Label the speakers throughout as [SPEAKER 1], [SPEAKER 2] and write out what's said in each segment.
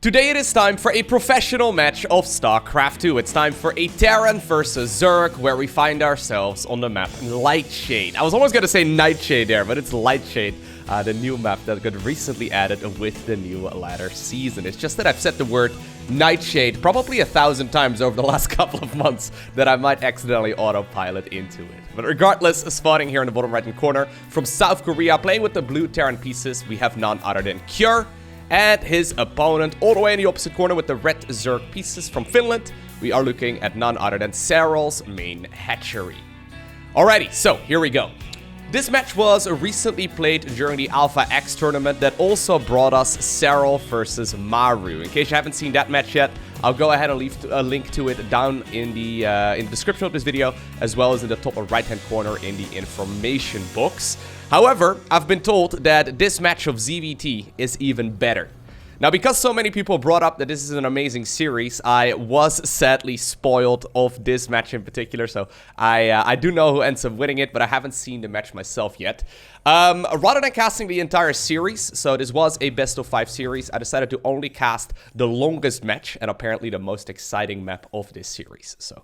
[SPEAKER 1] Today it is time for a professional match of StarCraft 2. It's time for a Terran versus Zerg, where we find ourselves on the map Lightshade. I was almost going to say Nightshade there, but it's Lightshade, the new map that got recently added with the new ladder season. It's just that I've said the word Nightshade probably 1,000 times over the last couple of months that I might accidentally autopilot into it. But regardless, spotting here in the bottom right-hand corner from South Korea, playing with the blue Terran pieces, we have none other than Cure. And his opponent, all the way in the opposite corner with the red Zerg pieces from Finland, we are looking at none other than Serral's main hatchery. Alrighty, so here we go. This match was recently played during the Alpha X tournament that also brought us Serral versus Maru. In case you haven't seen that match yet, I'll go ahead and leave a link to it down in the description of this video, as well as in the top right-hand corner in the information box. However, I've been told that this match of ZVT is even better. Now, because so many people brought up that this is an amazing series, I was sadly spoiled of this match in particular. So I do know who ends up winning it, but I haven't seen the match myself yet. Rather than casting the entire series, so this was a best of 5 series, I decided to only cast the longest match and apparently the most exciting map of this series. So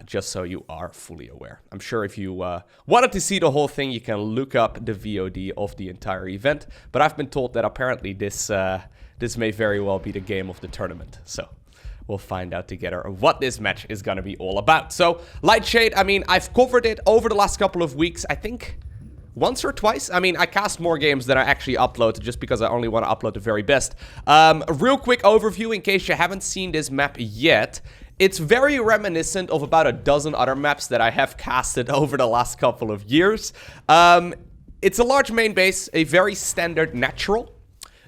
[SPEAKER 1] just so you are fully aware. I'm sure if you wanted to see the whole thing, you can look up the VOD of the entire event. But I've been told that apparently this may very well be the game of the tournament. So we'll find out together what this match is going to be all about. So Lightshade, I mean, I've covered it over the last couple of weeks, I think once or twice. I mean, I cast more games than I actually upload just because I only want to upload the very best. A real quick overview in case you haven't seen this map yet. It's very reminiscent of about a dozen other maps that I have casted over the last couple of years. It's a large main base, a very standard natural.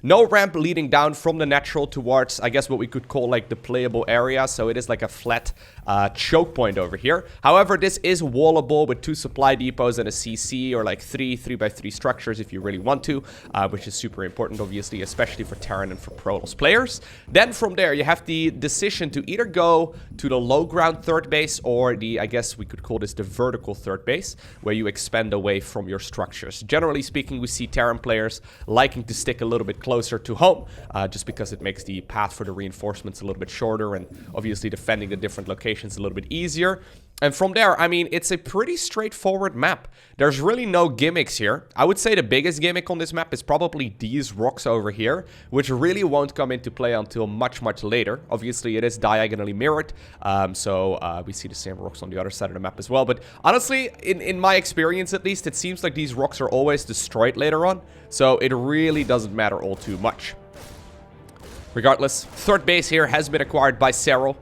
[SPEAKER 1] No ramp leading down from the natural towards, I guess, what we could call like the playable area. So it is like a flat choke point over here. However, this is wallable with 2 supply depots and a CC, or like 3x3 structures if you really want to, which is super important, obviously, especially for Terran and for Protoss players. Then from there, you have the decision to either go to the low ground third base or the, I guess we could call this the vertical third base, where you expand away from your structures. Generally speaking, we see Terran players liking to stick a little bit closer to home, just because it makes the path for the reinforcements a little bit shorter and obviously defending the different locations a little bit easier. And from there, I mean, it's a pretty straightforward map. There's really no gimmicks here. I would say the biggest gimmick on this map is probably these rocks over here, which really won't come into play until much, much later. Obviously, it is diagonally mirrored, so we see the same rocks on the other side of the map as well. But honestly, in my experience at least, it seems like these rocks are always destroyed later on, so it really doesn't matter all too much. Regardless, third base here has been acquired by Serral.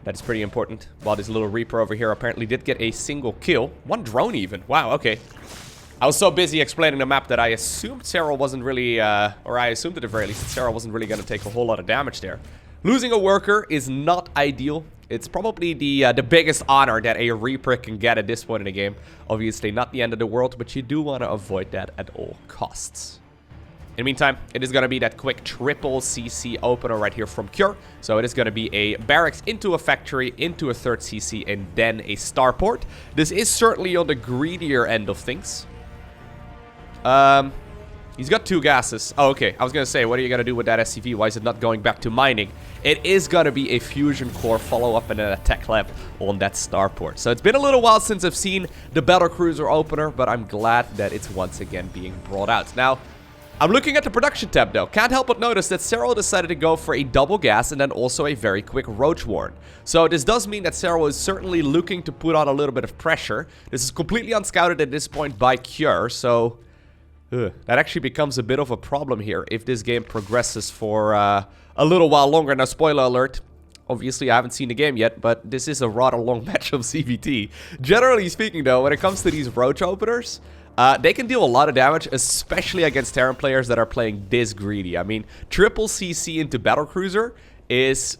[SPEAKER 1] That is pretty important. While this little Reaper over here apparently did get a single kill. 1 drone even. Wow, okay. I was so busy explaining the map that I assumed Serral wasn't really, or I assumed at the very least that Serral wasn't really going to take a whole lot of damage there. Losing a worker is not ideal. It's probably the biggest honor that a Reaper can get at this point in the game. Obviously not the end of the world, but you do want to avoid that at all costs. In the meantime, it is going to be that quick triple CC opener right here from Cure. So it is going to be a barracks into a factory, into a third CC, and then a starport. This is certainly on the greedier end of things. He's got 2 gases. Oh, okay. I was going to say, what are you going to do with that SCV? Why is it not going back to mining? It is going to be a fusion core follow-up and an attack lab on that starport. So it's been a little while since I've seen the battlecruiser opener, but I'm glad that it's once again being brought out. Now, I'm looking at the production tab though. Can't help but notice that Serral decided to go for a double gas and then also a very quick roach warren. So this does mean that Serral is certainly looking to put on a little bit of pressure. This is completely unscouted at this point by Cure, so that actually becomes a bit of a problem here if this game progresses for a little while longer. Now, spoiler alert. Obviously, I haven't seen the game yet, but this is a rather long match of CVT. Generally speaking though, when it comes to these roach openers, they can deal a lot of damage, especially against Terran players that are playing this greedy. I mean, triple CC into battlecruiser is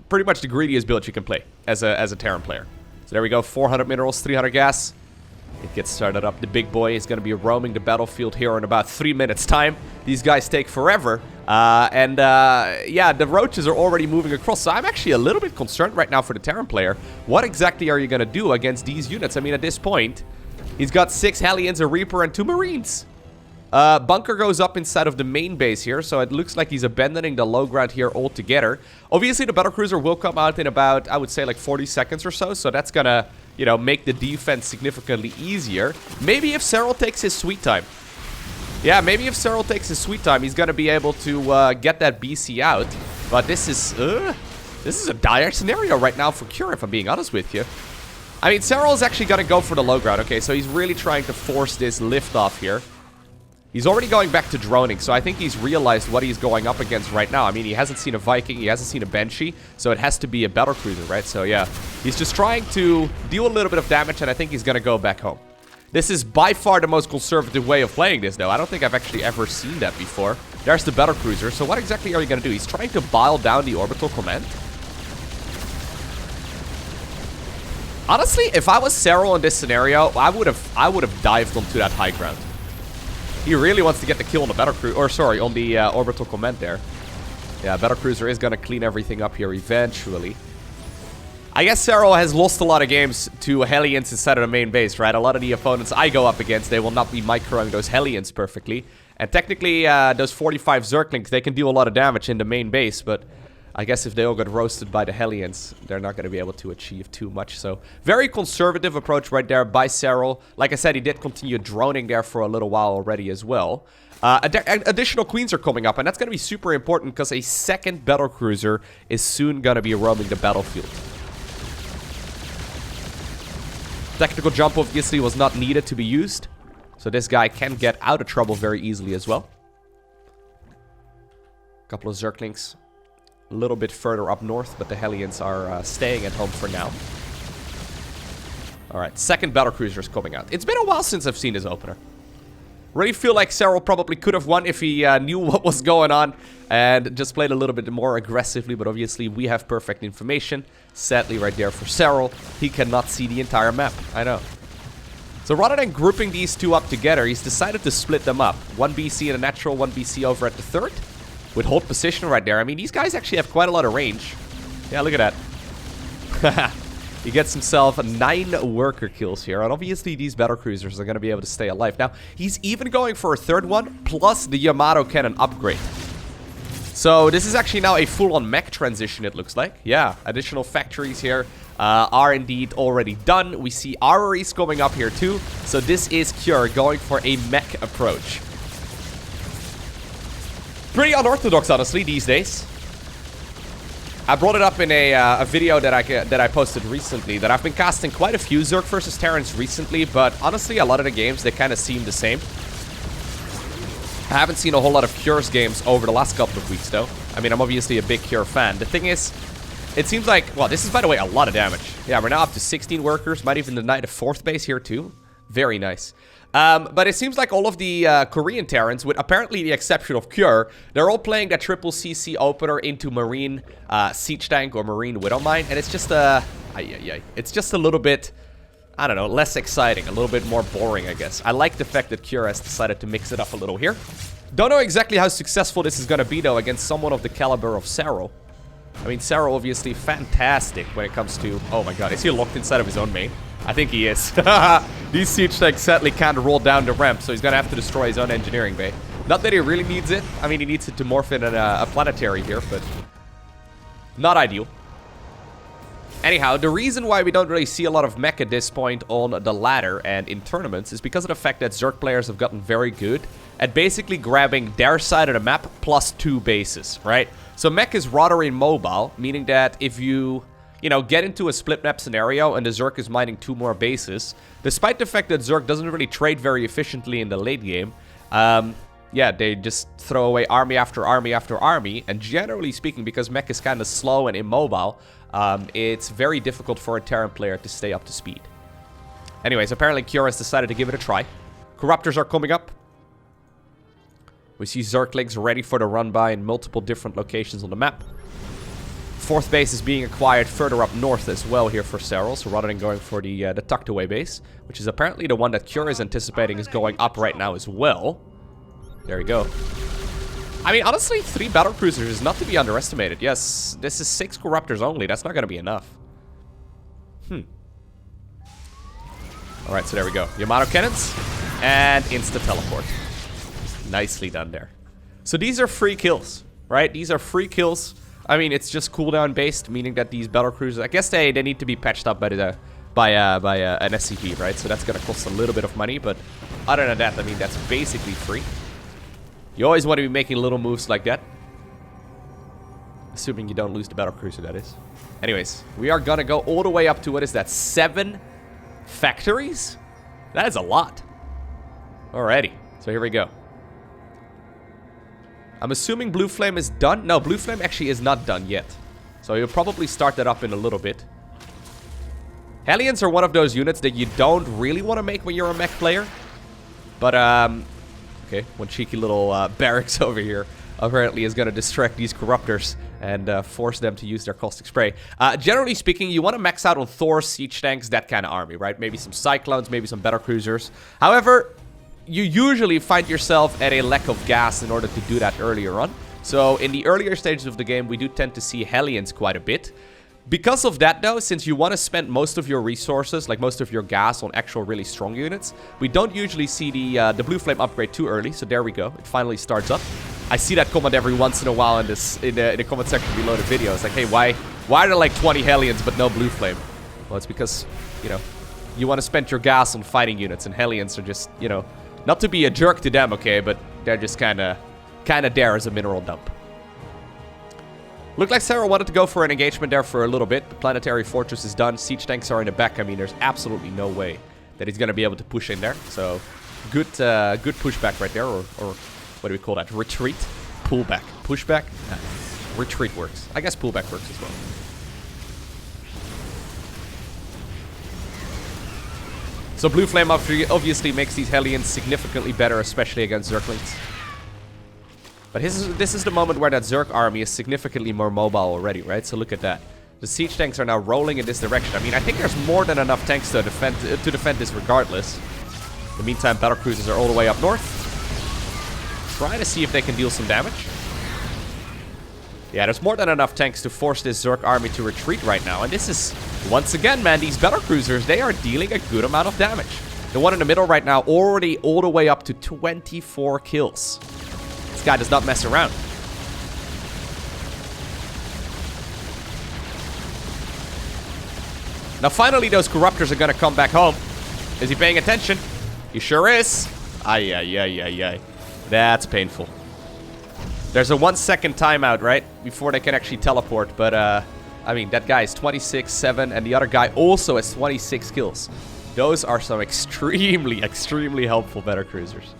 [SPEAKER 1] pretty much the greediest build you can play as a Terran player. So there we go, 400 minerals, 300 gas. It gets started up. The big boy is going to be roaming the battlefield here in about 3 minutes time. These guys take forever. Yeah, the roaches are already moving across. So I'm actually a little bit concerned right now for the Terran player. What exactly are you going to do against these units? I mean, at this point, he's got 6 Hellions, a Reaper, and 2 Marines. Bunker goes up inside of the main base here, so it looks like he's abandoning the low ground here altogether. Obviously, the battlecruiser will come out in about, I would say, like 40 seconds or so, so that's gonna, you know, make the defense significantly easier. Maybe if Serral takes his sweet time. Yeah, maybe if Serral takes his sweet time, he's gonna be able to get that BC out. But this is a dire scenario right now for Cure, if I'm being honest with you. I mean, Serral is actually gonna go for the low ground. Okay, so he's really trying to force this lift off here. He's already going back to droning, so I think he's realized what he's going up against right now. I mean, he hasn't seen a Viking, he hasn't seen a Banshee, so it has to be a battlecruiser, right? So yeah, he's just trying to deal a little bit of damage, and I think he's gonna go back home. This is by far the most conservative way of playing this, though. I don't think I've actually ever seen that before. There's the battlecruiser, so what exactly are you gonna do? He's trying to bile down the orbital command. Honestly, if I was Serral in this scenario, I would have dived onto that high ground. He really wants to get the kill on the battlecruiser, or sorry, on the orbital command there. Yeah, battlecruiser is gonna clean everything up here eventually. I guess Serral has lost a lot of games to Hellions inside of the main base, right? A lot of the opponents I go up against, they will not be microing those Hellions perfectly. And technically, those 45 Zerglings, they can do a lot of damage in the main base, but I guess if they all get roasted by the Hellions, they're not going to be able to achieve too much. So, very conservative approach right there by Serral. Like I said, he did continue droning there for a little while already as well. Additional queens are coming up, and that's going to be super important because a second battlecruiser is soon going to be roaming the battlefield. Tactical jump obviously was not needed to be used, so this guy can get out of trouble very easily as well. Couple of Zerglings. A little bit further up north, but the Hellions are staying at home for now. Alright, second battlecruiser is coming out. It's been a while since I've seen this opener. Really feel like Serral probably could have won if he knew what was going on and just played a little bit more aggressively, but obviously we have perfect information. Sadly, right there for Serral, he cannot see the entire map. I know. So rather than grouping these two up together, he's decided to split them up. One BC in a natural, one BC over at the third. With hold position right there. I mean, these guys actually have quite a lot of range. Yeah, look at that. He gets himself 9 worker kills here. And obviously, these battlecruisers are going to be able to stay alive. Now, he's even going for a third one, plus the Yamato cannon upgrade. So, this is actually now a full-on mech transition, it looks like. Yeah, additional factories here are indeed already done. We see armories coming up here too. So, this is Cure going for a mech approach. Pretty unorthodox, honestly, these days. I brought it up in a video that I posted recently, that I've been casting quite a few Zerg versus Terrans recently, but honestly, a lot of the games, they kind of seem the same. I haven't seen a whole lot of Cure's games over the last couple of weeks, though. I mean, I'm obviously a big Cure fan. The thing is, it seems like, well, this is, by the way, a lot of damage. Yeah, we're now up to 16 workers, might even deny the 4th base here, too. Very nice. But it seems like all of the Korean Terrans, with apparently the exception of Cure, they're all playing that triple CC opener into Marine Siege Tank or Marine Widowmine, and it's just it's just a little bit, I don't know, less exciting, a little bit more boring, I guess. I like the fact that Cure has decided to mix it up a little here. Don't know exactly how successful this is going to be, though, against someone of the caliber of Serral. I mean, Serral obviously fantastic when it comes to... Oh my god, is he locked inside of his own main? I think he is. These siege tanks sadly can't roll down the ramp, so he's gonna have to destroy his own engineering bay. Not that he really needs it. I mean, he needs it to morph in a planetary here, but not ideal. Anyhow, the reason why we don't really see a lot of mech at this point on the ladder and in tournaments is because of the fact that Zerg players have gotten very good at basically grabbing their side of the map plus 2 bases, right? So mech is rather immobile, meaning that if you know, get into a split map scenario and the Zerg is mining 2 more bases, despite the fact that Zerg doesn't really trade very efficiently in the late game, yeah, they just throw away army after army after army, and generally speaking, because mech is kind of slow and immobile, it's very difficult for a Terran player to stay up to speed. Anyways, apparently Cure has decided to give it a try. Corruptors are coming up. We see Zerglings ready for the run-by in multiple different locations on the map. 4th base is being acquired further up north as well here for Serral, so rather than going for the tucked away base, which is apparently the one that Cure is anticipating is going up right now as well. There we go. I mean, honestly, 3 battlecruisers is not to be underestimated. Yes, this is 6 Corruptors only. That's not going to be enough. Alright, so there we go. Yamato cannons and insta-teleport. Nicely done there. So these are free kills, right? These are free kills. I mean, it's just cooldown based, meaning that these battle cruisers, I guess they need to be patched up by an SCP, right? So that's gonna cost a little bit of money, but other than that, I mean, that's basically free. You always want to be making little moves like that. Assuming you don't lose the battle cruiser, that is. Anyways, we are gonna go all the way up to, what is that, 7 factories? That is a lot. Alrighty, so here we go. I'm assuming Blue Flame is done. No, Blue Flame actually is not done yet. So you'll probably start that up in a little bit. Hellions are one of those units that you don't really want to make when you're a mech player. But, okay, one cheeky little barracks over here apparently is going to distract these corruptors and force them to use their caustic spray. Generally speaking, you want to max out on Thor, siege tanks, that kind of army, right? Maybe some Cyclones, maybe some battle cruisers. However, you usually find yourself at a lack of gas in order to do that earlier on. So in the earlier stages of the game, we do tend to see Hellions quite a bit. Because of that though, since you want to spend most of your resources, like most of your gas on actual really strong units, we don't usually see the Blue Flame upgrade too early. So there we go. It finally starts up. I see that comment every once in a while in the comment section below the video. It's like, hey, why are there like 20 Hellions but no Blue Flame? Well, it's because, you know, you want to spend your gas on fighting units, and Hellions are just, you know, not to be a jerk to them, okay, but they're just kind of there as a mineral dump. Looked like Serral wanted to go for an engagement there for a little bit. The Planetary Fortress is done. Siege tanks are in the back. I mean, there's absolutely no way that he's going to be able to push in there. So, good pushback right there, or what do we call that? Retreat? Pullback. Pushback? Retreat works. I guess pullback works as well. So Blue Flame obviously makes these Hellions significantly better, especially against Zerglings. But this is the moment where that Zerg army is significantly more mobile already, right? So look at that. The siege tanks are now rolling in this direction. I mean, I think there's more than enough tanks to defend this regardless. In the meantime, battle cruisers are all the way up north. Try to see if they can deal some damage. Yeah, there's more than enough tanks to force this Zerg army to retreat right now. And this is, once again, man, these battle cruisers, they are dealing a good amount of damage. The one in the middle right now already all the way up to 24 kills. This guy does not mess around. Now, finally, those corruptors are going to come back home. Is he paying attention? He sure is. Ay, ay, ay, ay, ay. That's painful. There's a 1-second timeout, right? Before they can actually teleport. But, I mean, that guy is 26-7, and the other guy also has 26 kills. Those are some extremely, extremely helpful battle cruisers.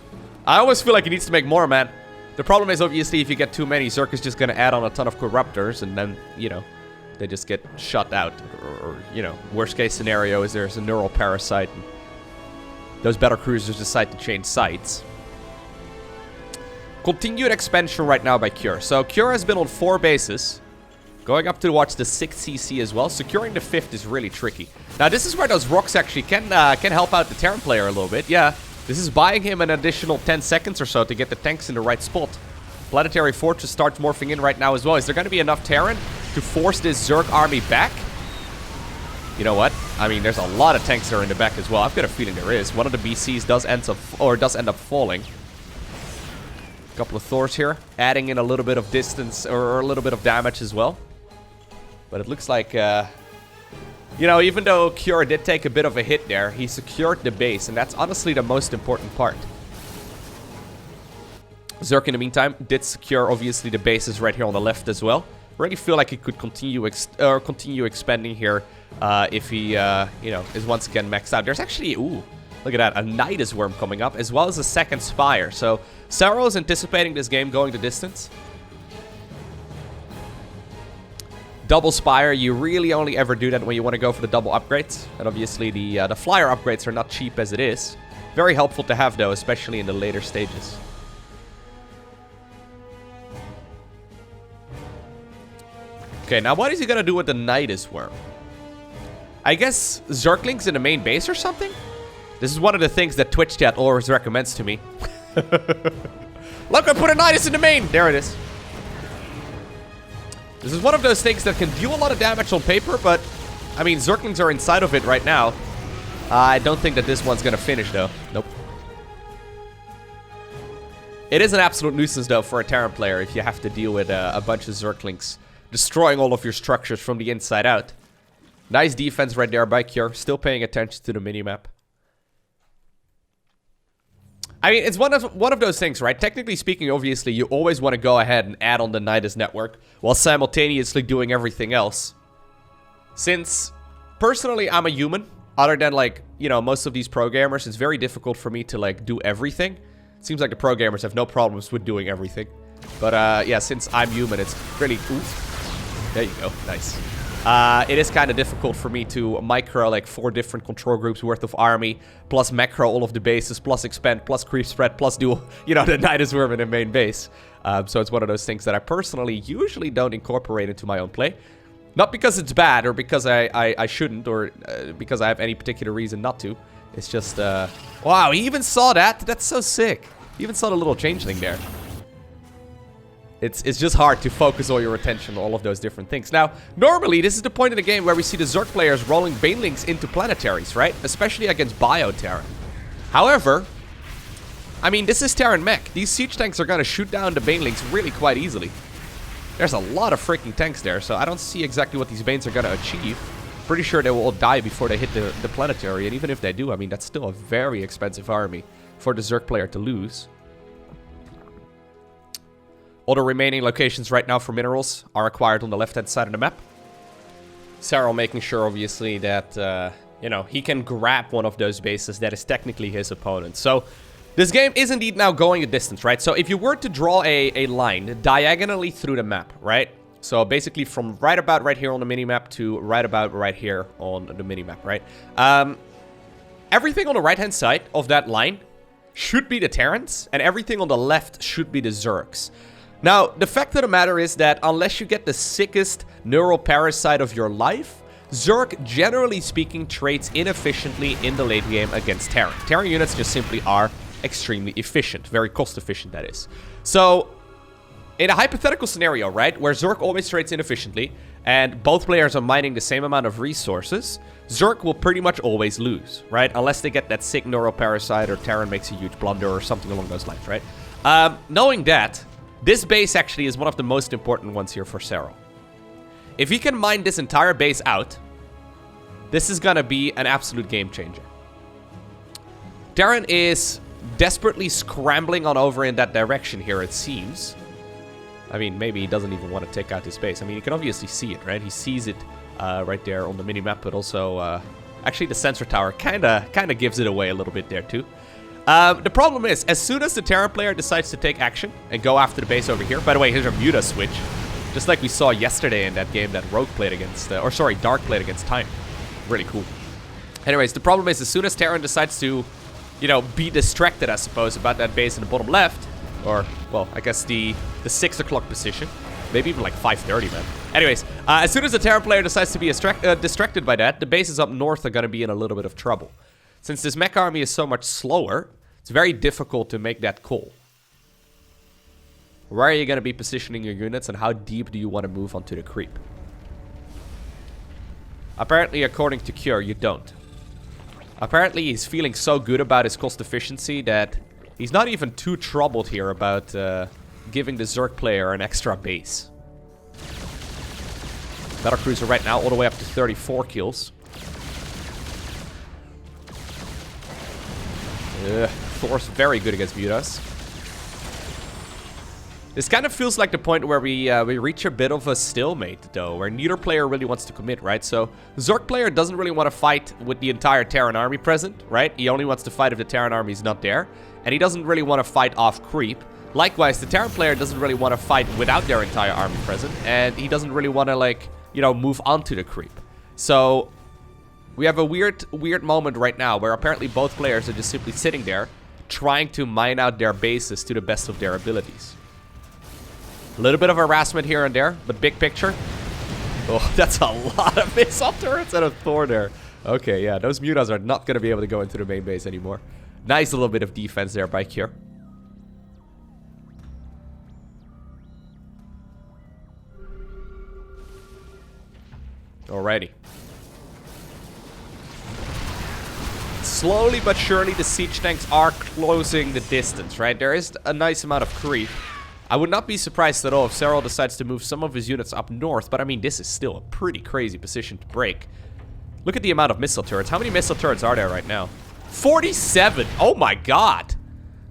[SPEAKER 1] I always feel like he needs to make more, man. The problem is, obviously, if you get too many, Zerg is just going to add on a ton of corruptors, and then, you know, they just get shut out. Or, you know, worst case scenario is there's a neural parasite, and those battle cruisers decide to change sides. Continued expansion right now by Cure. So Cure has been on 4 bases, going up to watch the 6th CC as well. Securing the 5th is really tricky. Now this is where those rocks actually can help out the Terran player a little bit. Yeah, this is buying him an additional 10 seconds or so to get the tanks in the right spot. Planetary Fortress starts morphing in right now as well. Is there going to be enough Terran to force this Zerg army back? You know what? I mean, there's a lot of tanks that are in the back as well. I've got a feeling there is. One of the BCs does end up falling. Couple of Thors here, adding in a little bit of distance or a little bit of damage as well. But it looks like, you know, even though Cure did take a bit of a hit there, he secured the base, and that's honestly the most important part. Zerg, in the meantime, did secure, obviously, the bases right here on the left as well. Already feel like he could continue expanding here if he, you know, is once again maxed out. There's actually, ooh, look at that, a Nidus Worm coming up, as well as a second Spire. So Serral is anticipating this game going the distance. Double Spire, you really only ever do that when you want to go for the double upgrades. And obviously the flyer upgrades are not cheap as it is. Very helpful to have though, especially in the later stages. Okay, now what is he going to do with the Nidus Worm? I guess Zerglings in the main base or something? This is one of the things that Twitch chat always recommends to me. Look, I put a Nidus in the main! There it is. This is one of those things that can deal a lot of damage on paper, but, I mean, Zerglings are inside of it right now. I don't think that this one's gonna finish, though. Nope. It is an absolute nuisance, though, for a Terran player if you have to deal with a bunch of Zerglings destroying all of your structures from the inside out. Nice defense right there by Cure. Still paying attention to the minimap. I mean, it's one of those things, right? Technically speaking, obviously, you always want to go ahead and add on the Nidus network while simultaneously doing everything else. Since, personally, I'm a human, other than, like, you know, most of these programmers, it's very difficult for me to, like, do everything. It seems like the programmers have no problems with doing everything. But, yeah, since I'm human, it's really... Ooh. There you go. Nice. It is kind of difficult for me to micro like 4 different control groups worth of army, plus macro all of the bases, plus expand, plus creep spread, plus do, you know, the Nidus Worm in the main base. So it's one of those things that I personally usually don't incorporate into my own play. Not because it's bad or because I shouldn't or because I have any particular reason not to. It's just, wow, he even saw that? That's so sick. He even saw the little changeling there. It's just hard to focus all your attention on all of those different things. Now, normally, this is the point in the game where we see the Zerg players rolling Banelings into planetaries, right? Especially against Bio-Terran. However, I mean, this is Terran Mech. These siege tanks are going to shoot down the Banelings really quite easily. There's a lot of freaking tanks there, so I don't see exactly what these Banes are going to achieve. Pretty sure they will all die before they hit the planetary, and even if they do, I mean, that's still a very expensive army for the Zerg player to lose. All the remaining locations right now for minerals are acquired on the left-hand side of the map. Serral making sure, obviously, that, you know, he can grab one of those bases that is technically his opponent. So, this game is indeed now going a distance, right? So, if you were to draw a line diagonally through the map, right? So, basically from right about right here on the minimap to right about right here on the minimap, right? Everything on the right-hand side of that line should be the Terrans, and everything on the left should be the Zergs. Now, the fact of the matter is that unless you get the sickest neural parasite of your life, Zerg, generally speaking, trades inefficiently in the late game against Terran. Terran units just simply are extremely efficient. Very cost efficient, that is. So, in a hypothetical scenario, right, where Zerg always trades inefficiently, and both players are mining the same amount of resources, Zerg will pretty much always lose, right? Unless they get that sick neural parasite or Terran makes a huge blunder or something along those lines, right? Knowing that, this base actually is one of the most important ones here for Serral. If he can mine this entire base out, this is gonna be an absolute game changer. Terran is desperately scrambling on over in that direction here, it seems. I mean, maybe he doesn't even want to take out his base. I mean, you can obviously see it, right? He sees it right there on the minimap, but also, actually the sensor tower kinda gives it away a little bit there too. The problem is, as soon as the Terran player decides to take action and go after the base over here, by the way, here's a Muta switch, just like we saw yesterday in that game that Rogue played against, or sorry, Dark played against Time. Really cool. Anyways, the problem is, as soon as Terran decides to, you know, be distracted, I suppose, about that base in the bottom left, or, well, I guess the 6 o'clock position, maybe even like 5:30, man. Anyways, as soon as the Terran player decides to be distracted by that, the bases up north are going to be in a little bit of trouble. Since this mech army is so much slower, it's very difficult to make that call. Where are you going to be positioning your units, and how deep do you want to move onto the creep? Apparently, according to Cure, you don't. Apparently, he's feeling so good about his cost efficiency that he's not even too troubled here about giving the Zerg player an extra base. Battlecruiser right now all the way up to 34 kills. Thor's very good against Mutas. This kind of feels like the point where we reach a bit of a stalemate, though, where neither player really wants to commit, right? So, Zerg player doesn't really want to fight with the entire Terran army present, right? He only wants to fight if the Terran army is not there. And he doesn't really want to fight off creep. Likewise, the Terran player doesn't really want to fight without their entire army present. And he doesn't really want to, like, you know, move onto the creep. So, we have a weird moment right now where apparently both players are just simply sitting there trying to mine out their bases to the best of their abilities. A little bit of harassment here and there, but big picture. Oh, that's a lot of missile turrets and a Thor there. Okay, yeah, those Mutas are not going to be able to go into the main base anymore. Nice little bit of defense there by Cure. Alrighty. slowly but surely the siege tanks are closing the distance, right? There is a nice amount of creep. I would not be surprised at all if Serral decides to move some of his units up north, but I mean, this is still a pretty crazy position to break. Look at the amount of missile turrets. How many missile turrets are there right now? 47! Oh my god!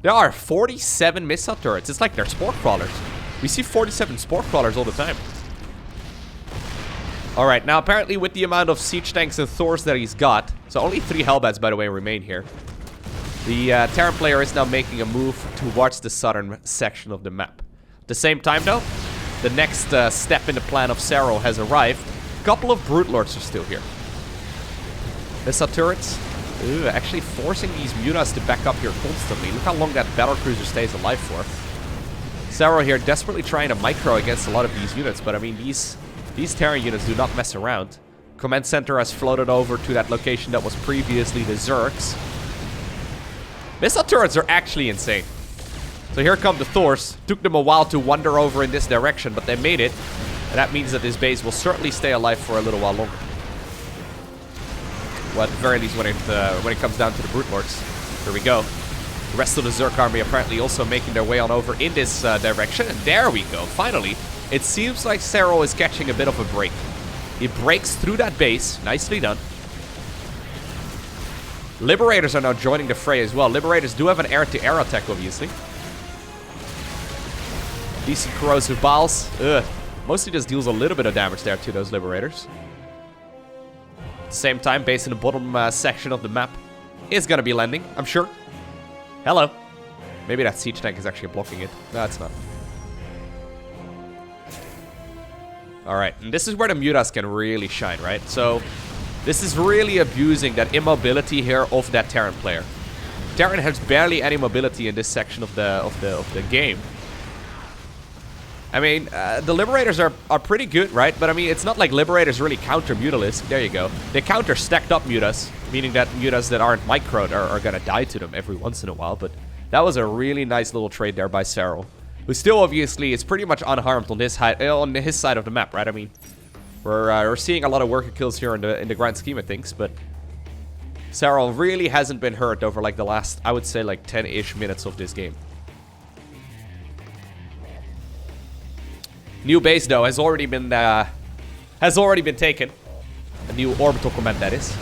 [SPEAKER 1] There are 47 missile turrets. It's like they're spore crawlers. We see 47 spore crawlers all the time. Alright, now apparently with the amount of siege tanks and Thors that he's got, so only 3 Hellbats, by the way, remain here. The Terran player is now making a move towards the southern section of the map. At the same time, though, the next step in the plan of Serral has arrived. A couple of Brute Lords are still here. Missile turrets, actually forcing these Mutas to back up here constantly. Look how long that battlecruiser stays alive for. Serral here desperately trying to micro against a lot of these units, but I mean, these Terran units do not mess around. Command center has floated over to that location that was previously the Zergs. Missile turrets are actually insane. So here come the Thors. Took them a while to wander over in this direction, but they made it. And that means that this base will certainly stay alive for a little while longer. Well, at the very least when it comes down to the Brute Lords. Here we go. The rest of the Zerg army apparently also making their way on over in this direction. And there we go. Finally, it seems like Serral is catching a bit of a break. He breaks through that base. Nicely done. Liberators are now joining the fray as well. Liberators do have an air-to-air attack, obviously. Decent corrosive balls. Mostly just deals a little bit of damage there to those Liberators. At the same time, base in the bottom section of the map is going to be landing, I'm sure. Hello. Maybe that siege tank is actually blocking it. No, it's not. Alright, and this is where the Mutas can really shine, right? So, this is really abusing that immobility here of that Terran player. Terran has barely any mobility in this section of the game. I mean, the Liberators are pretty good, right? But I mean, it's not like Liberators really counter Mutalisk. There you go. They counter stacked up Mutas, meaning that Mutas that aren't microed are gonna die to them every once in a while. But that was a really nice little trade there by Serral, who still obviously is pretty much unharmed on his side of the map, right? I mean, we're seeing a lot of worker kills here in the grand scheme of things, but Serral really hasn't been hurt over like the last, I would say, like 10-ish minutes of this game. New base though has already been taken. A new orbital command, that is.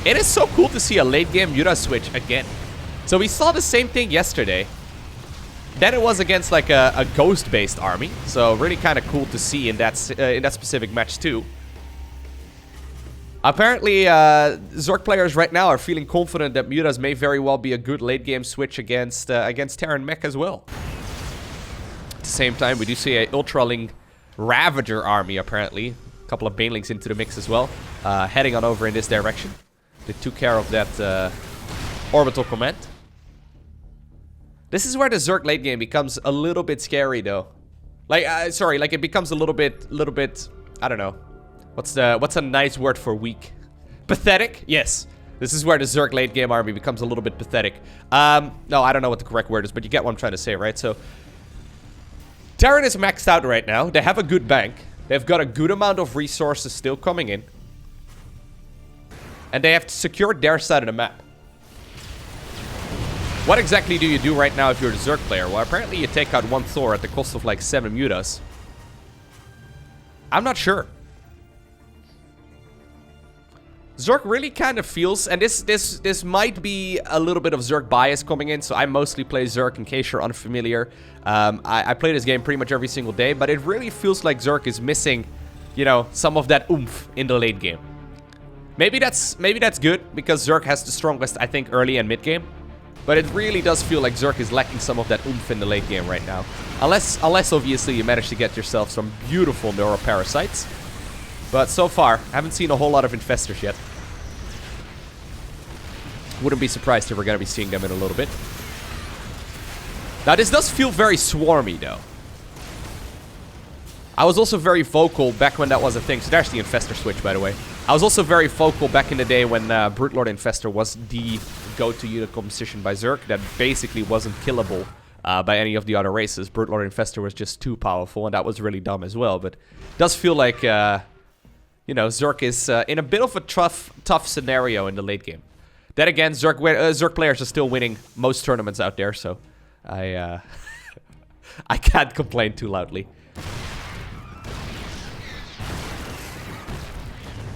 [SPEAKER 1] It is so cool to see a late game Muta switch again. So we saw the same thing yesterday. Then it was against like a ghost-based army. So really kind of cool to see in that specific match too. Apparently, Zerg players right now are feeling confident that Mutas may very well be a good late game switch against Terran Mech as well. At the same time, we do see a Ultraling Ravager army apparently. A couple of Banelings into the mix as well. Heading on over in this direction. They took care of that orbital command. This is where the Zerg late game becomes a little bit scary though. Like, sorry, like it becomes a little bit, I don't know. What's a nice word for weak? Pathetic? Yes. This is where the Zerg late game army becomes a little bit pathetic. No, I don't know what the correct word is, but you get what I'm trying to say, right? So, Terran is maxed out right now. They have a good bank. They've got a good amount of resources still coming in. And they have secured their side of the map. What exactly do you do right now if you're the Zerg player? Well, apparently you take out one Thor at the cost of like 7 Mutas. I'm not sure. Zerg really kind of feels, and this might be a little bit of Zerg bias coming in, so I mostly play Zerg in case you're unfamiliar. I play this game pretty much every single day, but it really feels like Zerg is missing, you know, some of that oomph in the late game. Maybe that's good, because Zerg has the strongest, I think, early and mid game. But it really does feel like Zerg is lacking some of that oomph in the late game right now. Unless obviously you manage to get yourself some beautiful neuroparasites. But so far, I haven't seen a whole lot of infestors yet. Wouldn't be surprised if we're going to be seeing them in a little bit. Now, this does feel very swarmy, though. I was also very vocal back when that was a thing. So there's the infestor switch, by the way. I was also very vocal back in the day when Brute Lord Infestor was the go-to unit composition by Zerg that basically wasn't killable by any of the other races. Brute Lord Infestor was just too powerful, and that was really dumb as well. But it does feel like you know, Zerk is in a bit of a tough scenario in the late game. Then again, Zerk players are still winning most tournaments out there, so I I can't complain too loudly.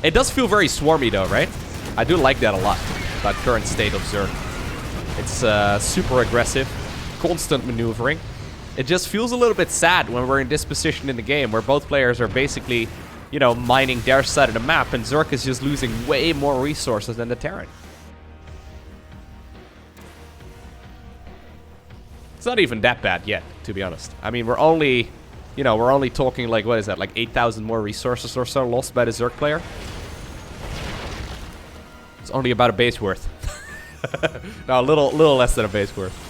[SPEAKER 1] It does feel very swarmy though, right? I do like that a lot, that current state of Zerk. It's super aggressive, constant maneuvering. It just feels a little bit sad when we're in this position in the game where both players are basically, you know, mining their side of the map and Zerk is just losing way more resources than the Terran. It's not even that bad yet, to be honest. I mean, we're only, you know, we're only talking like, what is that, like 8,000 more resources or so lost by the Zerk player. It's only about a base worth. No, a little less than a base worth.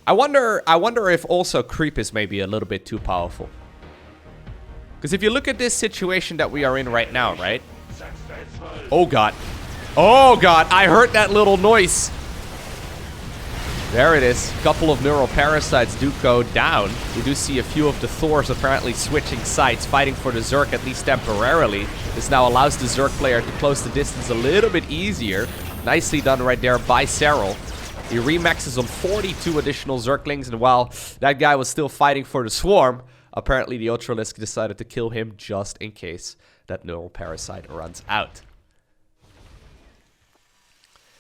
[SPEAKER 1] I wonder if also creep is maybe a little bit too powerful. Because if you look at this situation that we are in right now, right? Oh god. Oh god, I heard that little noise. There it is. A couple of neural parasites do go down. We do see a few of the Thors apparently switching sides, fighting for the Zerk at least temporarily. This now allows the Zerk player to close the distance a little bit easier. Nicely done right there by Serral. He remaxes on 42 additional Zerglings, and while that guy was still fighting for the swarm, apparently the Ultralisk decided to kill him just in case that neural parasite runs out.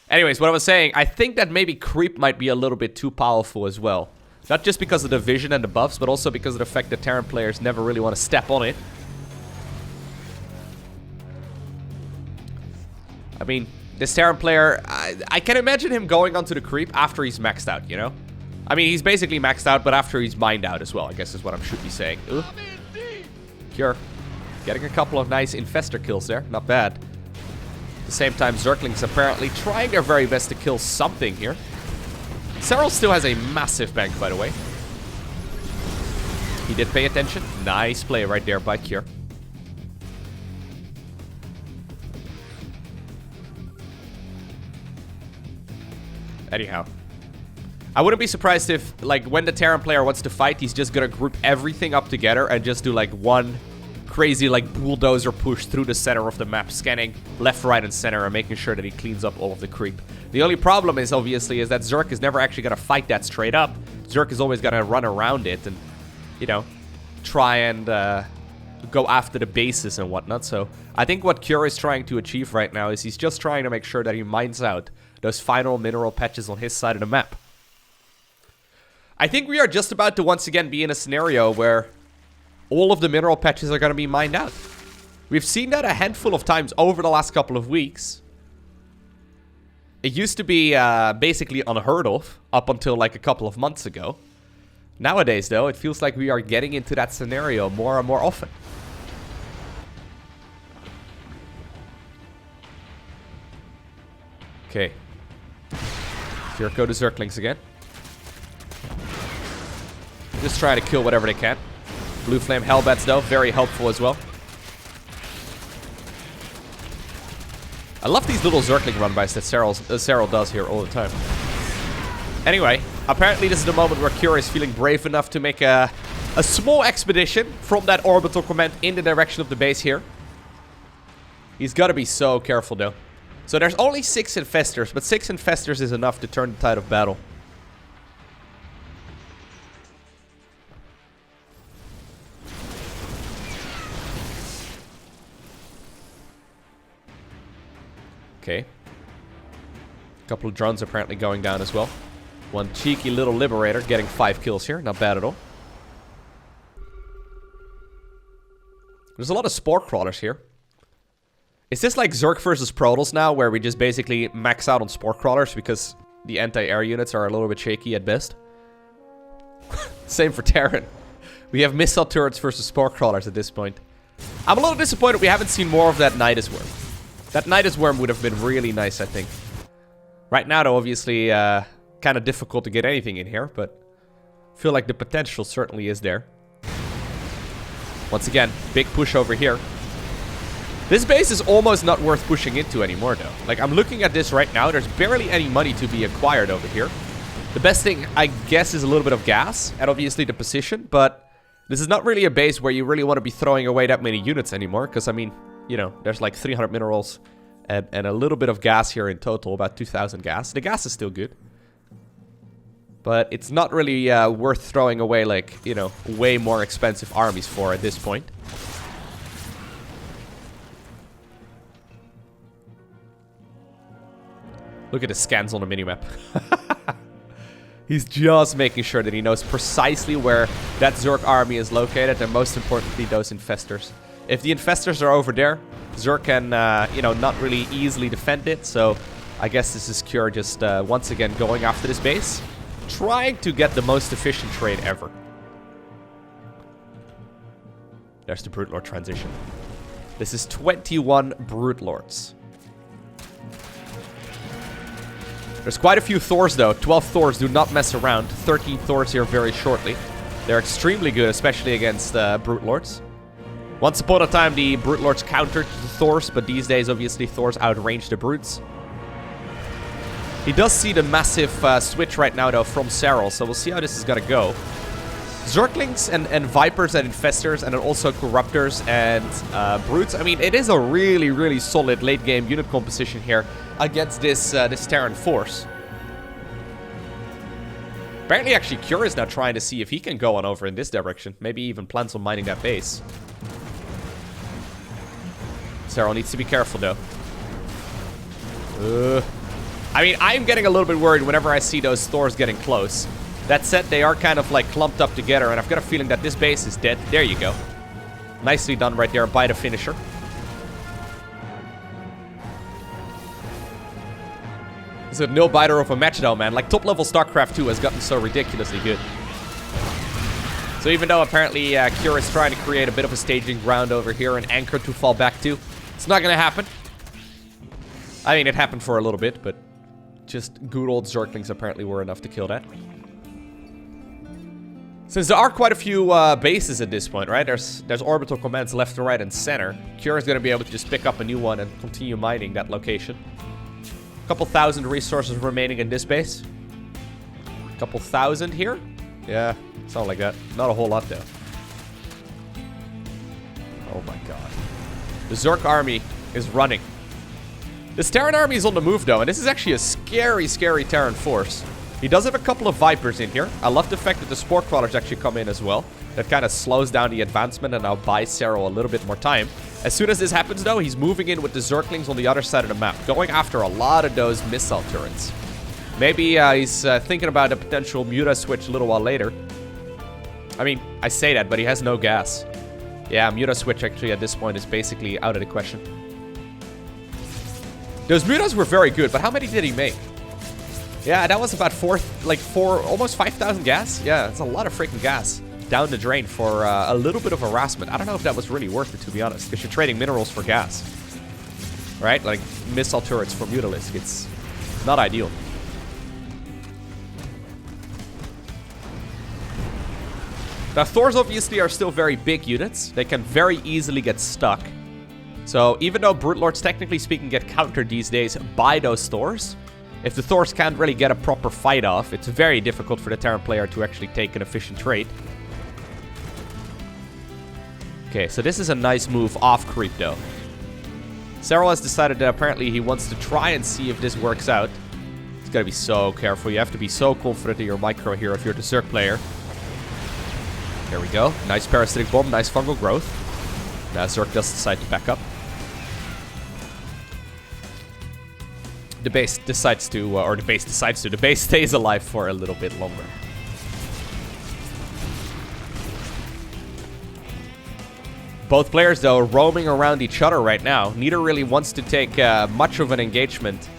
[SPEAKER 1] Anyways, what I was saying, I think that maybe creep might be a little bit too powerful as well. Not just because of the vision and the buffs, but also because of the fact that Terran players never really want to step on it. I mean, this Terran player, I can imagine him going onto the creep after he's maxed out, you know? I mean, he's basically maxed out, but after he's mined out as well, I guess is what I should be saying. Ugh. Cure. Getting a couple of nice infestor kills there. Not bad. At the same time, Zerglings apparently trying their very best to kill something here. Serral still has a massive bank, by the way. He did pay attention. Nice play right there by Cure. Anyhow. I wouldn't be surprised if, like, when the Terran player wants to fight, he's just gonna group everything up together and just do, like, one crazy, like, bulldozer push through the center of the map, scanning left, right, and center and making sure that he cleans up all of the creep. The only problem is, obviously, is that Zerk is never actually gonna fight that straight up. Zerk is always gonna run around it and, you know, try and go after the bases and whatnot. So I think what Cure is trying to achieve right now is he's just trying to make sure that he mines out those final mineral patches on his side of the map. I think we are just about to once again be in a scenario where all of the mineral patches are going to be mined out. We've seen that a handful of times over the last couple of weeks. It used to be basically unheard of up until like a couple of months ago. Nowadays, though, it feels like we are getting into that scenario more and more often. Okay. Here go the Zerglings again. Just try to kill whatever they can. Blue Flame Hellbats, though, very helpful as well. I love these little Zergling run-bys that Serral does here all the time. Anyway, apparently this is the moment where Cure is feeling brave enough to make a small expedition from that orbital command in the direction of the base here. He's got to be so careful, though. So there's only 6 infestors, but 6 infestors is enough to turn the tide of battle. Okay. A couple of drones apparently going down as well. One cheeky little Liberator getting 5 kills here. Not bad at all. There's a lot of Spore Crawlers here. Is this like Zerk versus Protoss now, where we just basically max out on Spore Crawlers because the anti-air units are a little bit shaky at best? Same for Terran. We have missile turrets versus Spore Crawlers at this point. I'm a little disappointed we haven't seen more of that Nidus Worm. That Nidus Worm would have been really nice, I think. Right now, though, obviously, kind of difficult to get anything in here, but I feel like the potential certainly is there. Once again, big push over here. This base is almost not worth pushing into anymore, though. Like, I'm looking at this right now. There's barely any money to be acquired over here. The best thing, I guess, is a little bit of gas, and obviously the position, but this is not really a base where you really want to be throwing away that many units anymore, because, I mean, you know, there's like 300 minerals and a little bit of gas here in total, about 2,000 gas. The gas is still good. But it's not really worth throwing away, like, you know, way more expensive armies for at this point. Look at the scans on the minimap. He's just making sure that he knows precisely where that Zerg army is located, and most importantly, those infestors. If the infestors are over there, Zerg can, you know, not really easily defend it. So I guess this is Cure just once again going after this base, trying to get the most efficient trade ever. There's the Brute Lord transition. This is 21 Brute Lords. There's quite a few Thors, though. 12 Thors, do not mess around. 13 Thors here very shortly. They're extremely good, especially against Brute Lords. Once upon a time, the Brute Lords countered the Thors, but these days, obviously, Thors outrange the Brutes. He does see the massive switch right now, though, from Serral, so we'll see how this is gonna go. Zerglings and Vipers and Infestors, and then also Corruptors and Brutes. I mean, it is a really, really solid late-game unit composition here against this Terran force. Apparently, actually, Cure is now trying to see if he can go on over in this direction. Maybe even plans on mining that base. Serral needs to be careful, though. I mean, I'm getting a little bit worried whenever I see those Thors getting close. That said, they are kind of like clumped up together, and I've got a feeling that this base is dead. There you go. Nicely done right there by the finisher. It's a no-biter of a match, though, man. Like, top-level StarCraft 2 has gotten so ridiculously good. So even though apparently Cure is trying to create a bit of a staging ground over here, an anchor to fall back to, it's not going to happen. I mean, it happened for a little bit, but just good old Zerglings apparently were enough to kill that. Since there are quite a few bases at this point, right? There's orbital commands left to right and center. Cure is going to be able to just pick up a new one and continue mining that location. A couple thousand resources remaining in this base. A couple thousand here. Yeah, something like that. Not a whole lot, though. Oh my god. The Zerg army is running. This Terran army is on the move, though, and this is actually a scary, scary Terran force. He does have a couple of Vipers in here. I love the fact that the Spore Crawlers actually come in as well. That kind of slows down the advancement and now buys Serral a little bit more time. As soon as this happens, though, he's moving in with the Zerglings on the other side of the map, going after a lot of those missile turrets. Maybe he's thinking about a potential Muta switch a little while later. I mean, I say that, but he has no gas. Yeah, Muta switch actually at this point is basically out of the question. Those Mutas were very good, but how many did he make? Yeah, that was about almost 5,000 gas. Yeah, that's a lot of freaking gas down the drain for a little bit of harassment. I don't know if that was really worth it, to be honest, because you're trading minerals for gas. Right? Like missile turrets for Mutalisk. It's not ideal. Now, Thors obviously are still very big units. They can very easily get stuck. So even though Brute Lords, technically speaking, get countered these days by those Thors, if the Thors can't really get a proper fight off, it's very difficult for the Terran player to actually take an efficient trade. Okay, so this is a nice move off creep, though. Serral has decided that apparently he wants to try and see if this works out. He's got to be so careful. You have to be so confident in your micro here if you're the Zerg player. There we go. Nice parasitic bomb, nice fungal growth. Now Zerg does decide to back up. The base decides to, the base stays alive for a little bit longer. Both players, though, are roaming around each other right now. Neither really wants to take much of an engagement.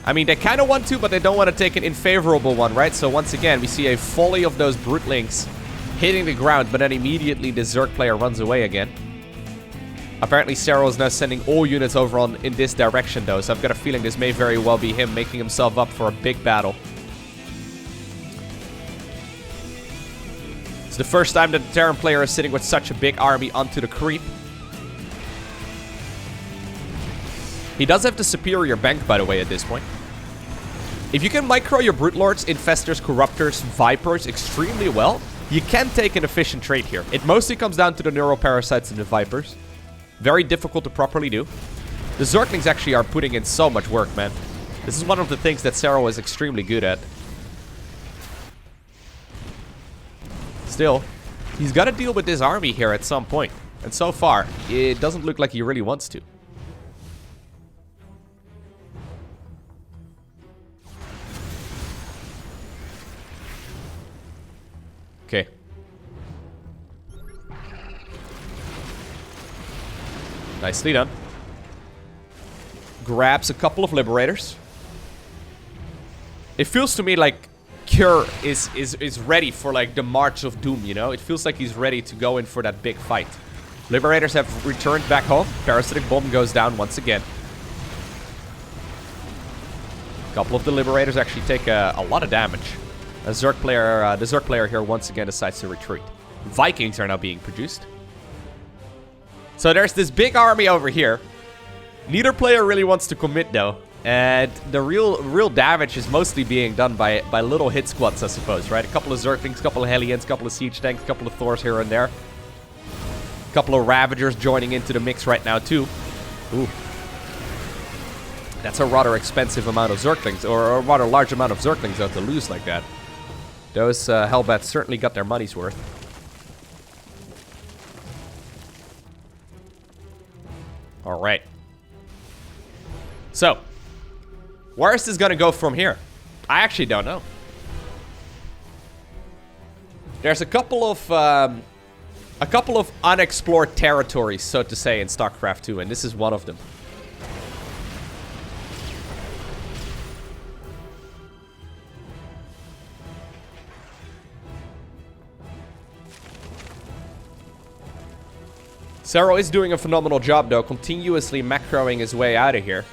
[SPEAKER 1] I mean, they kind of want to, but they don't want to take an unfavorable one, right? So once again, we see a volley of those Brutelings hitting the ground, but then immediately the Zerg player runs away again. Apparently, Serral is now sending all units over in this direction, though, so I've got a feeling this may very well be him making himself up for a big battle. It's the first time that the Terran player is sitting with such a big army onto the creep. He does have the superior bank, by the way, at this point. If you can micro your Brute Lords, Infestors, Corruptors, Vipers extremely well, you can take an efficient trade here. It mostly comes down to the Neuroparasites and the Vipers. Very difficult to properly do. The Zerglings actually are putting in so much work, man. This is one of the things that Serral is extremely good at. Still, he's got to deal with this army here at some point. And so far, it doesn't look like he really wants to. Okay. Nicely done. Grabs a couple of Liberators. It feels to me like Cure is ready for like the March of Doom, you know? It feels like he's ready to go in for that big fight. Liberators have returned back home. Parasitic Bomb goes down once again. A couple of the Liberators actually take a lot of damage. The Zerg player here once again decides to retreat. Vikings are now being produced. So there's this big army over here. Neither player really wants to commit though. And the real damage is mostly being done by little hit squads, I suppose, right? A couple of Zerglings, a couple of Hellions, a couple of Siege Tanks, a couple of Thors here and there. A couple of Ravagers joining into the mix right now too. Ooh. That's a rather expensive amount of Zerglings, or a rather large amount of Zerglings though to lose like that. Those Hellbats certainly got their money's worth. Alright. So, where is this gonna go from here? I actually don't know. There's a couple of unexplored territories, so to say, in StarCraft 2, and this is one of them. Serral is doing a phenomenal job, though, continuously macroing his way out of here.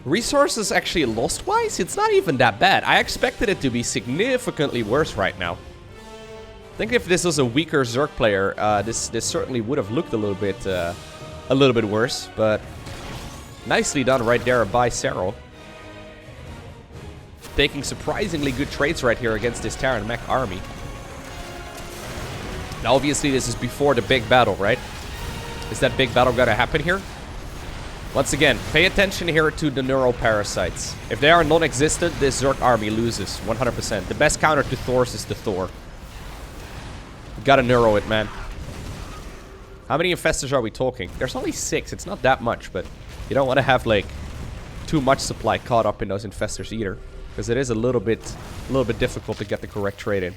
[SPEAKER 1] Resources actually lost-wise, it's not even that bad. I expected it to be significantly worse right now. I think if this was a weaker Zerg player, this certainly would have looked a little bit worse. But nicely done right there by Serral. Taking surprisingly good trades right here against this Terran Mech army. Now, obviously, this is before the big battle, right? Is that big battle gonna happen here? Once again, pay attention here to the Neuroparasites. If they are non-existent, this Zerg army loses 100%. The best counter to Thors is the Thor. You gotta neuro it, man. How many Infestors are we talking? There's only 6. It's not that much, but you don't want to have, like, too much supply caught up in those Infestors either. Because it is a little bit difficult to get the correct trade in.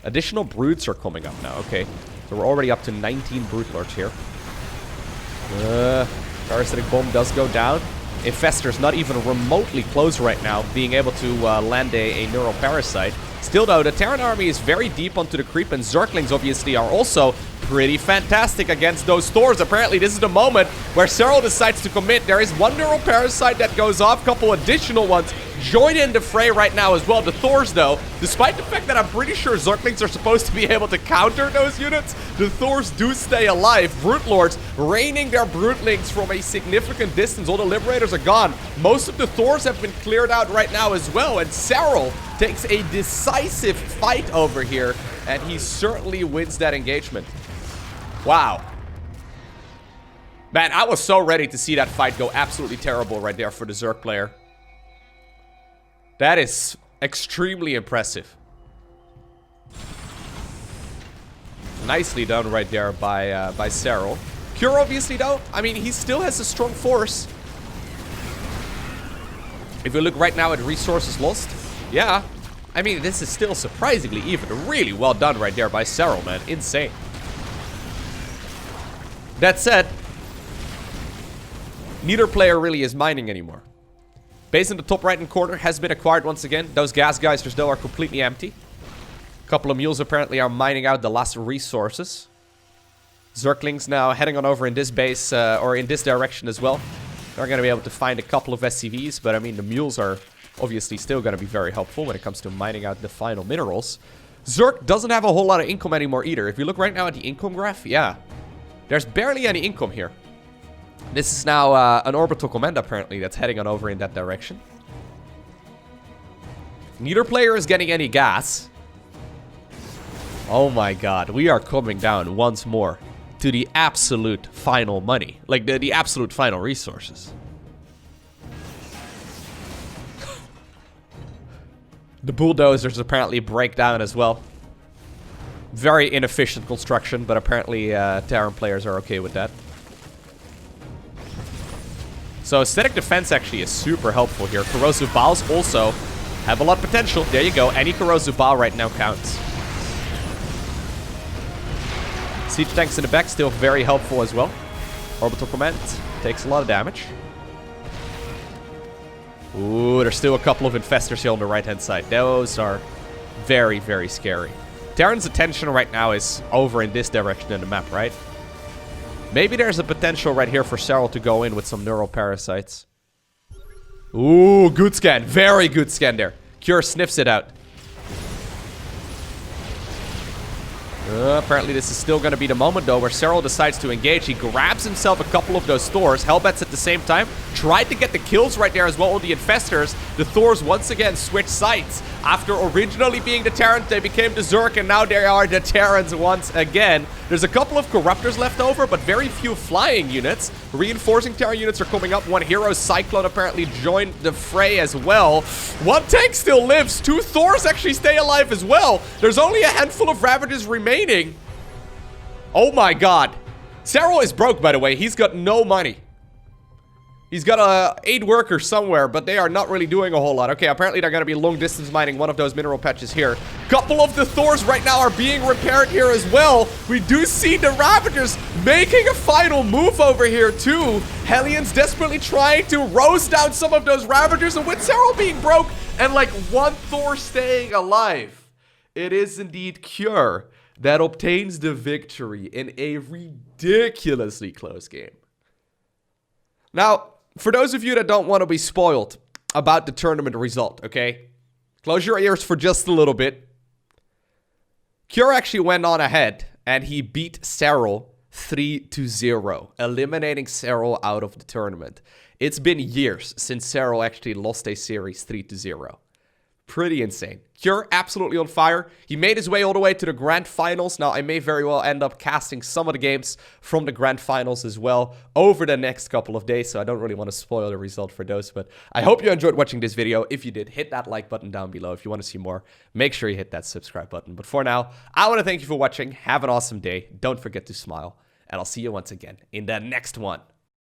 [SPEAKER 1] Additional Brutes are coming up now. Okay. So we're already up to 19 Brute Lords here. Parasitic Bomb does go down. Infestors not even remotely close right now, being able to land a Neuroparasite. Still though, the Terran army is very deep onto the creep, and Zerglings obviously are also pretty fantastic against those Thors. Apparently this is the moment where Serral decides to commit. There is one Neuroparasite that goes off, couple additional ones join in the fray right now as well. The Thors though, despite the fact that I'm pretty sure Zerglings are supposed to be able to counter those units, the Thors do stay alive. Brute Lords raining their Brutelings from a significant distance. All the Liberators are gone. Most of the Thors have been cleared out right now as well, and Serral takes a decisive fight over here, and he certainly wins that engagement. Wow. Man, I was so ready to see that fight go absolutely terrible right there for the Zerg player. That is extremely impressive. Nicely done right there by Serral. Cure, obviously, though, I mean, he still has a strong force. If you look right now at resources lost, yeah. I mean, this is still surprisingly even. Really well done right there by Serral, man. Insane. That said, neither player really is mining anymore. Base in the top right-hand corner has been acquired once again. Those gas geysers, though, are completely empty. A couple of mules apparently are mining out the last resources. Zerglings now heading on over in this base, or in this direction as well. They're going to be able to find a couple of SCVs, but I mean, the mules are obviously still going to be very helpful when it comes to mining out the final minerals. Zerg doesn't have a whole lot of income anymore either. If you look right now at the income graph, yeah. There's barely any income here. This is now an orbital command, apparently, that's heading on over in that direction. Neither player is getting any gas. Oh my god, we are coming down once more to the absolute final money. Like, the absolute final resources. The bulldozers apparently break down as well. Very inefficient construction, but apparently Terran players are okay with that. So static defense actually is super helpful here. Corrosive Bowls also have a lot of potential. There you go. Any corrosive bow right now counts. Siege tanks in the back still very helpful as well. Orbital command takes a lot of damage. Ooh, there's still a couple of infestors here on the right-hand side. Those are very, very scary. Terran's attention right now is over in this direction in the map, right? Maybe there's a potential right here for Serral to go in with some neural parasites. Ooh, good scan. Very good scan there. Cure sniffs it out. Apparently this is still going to be the moment, though, where Serral decides to engage. He grabs himself a couple of those Thors. Hellbats at the same time. Tried to get the kills right there as well on the Infestors. The Thors once again switch sides. After originally being the Terrans, they became the Zerg, and now they are the Terrans once again. There's a couple of Corruptors left over, but very few flying units. Reinforcing Terran units are coming up. One Hero Cyclone apparently joined the fray as well. One tank still lives. Two Thors actually stay alive as well. There's only a handful of Ravagers remaining. Oh my god. Serral is broke, by the way. He's got no money. He's got 8 workers somewhere, but they are not really doing a whole lot. Okay, apparently they're going to be long distance mining one of those mineral patches here. Couple of the Thors right now are being repaired here as well. We do see the Ravagers making a final move over here too. Hellions desperately trying to roast down some of those Ravagers, and with Serral being broke and like one Thor staying alive, it is indeed Cure that obtains the victory in a ridiculously close game. Now, for those of you that don't want to be spoiled about the tournament result, okay? Close your ears for just a little bit. Cure actually went on ahead, and he beat Serral 3-0, eliminating Serral out of the tournament. It's been years since Serral actually lost a series 3-0. Pretty insane. Cure absolutely on fire. He made his way all the way to the grand finals. Now, I may very well end up casting some of the games from the grand finals as well over the next couple of days, so I don't really want to spoil the result for those, but I hope you enjoyed watching this video. If you did, hit that like button down below. If you want to see more, make sure you hit that subscribe button. But for now, I want to thank you for watching. Have an awesome day. Don't forget to smile, and I'll see you once again in the next one.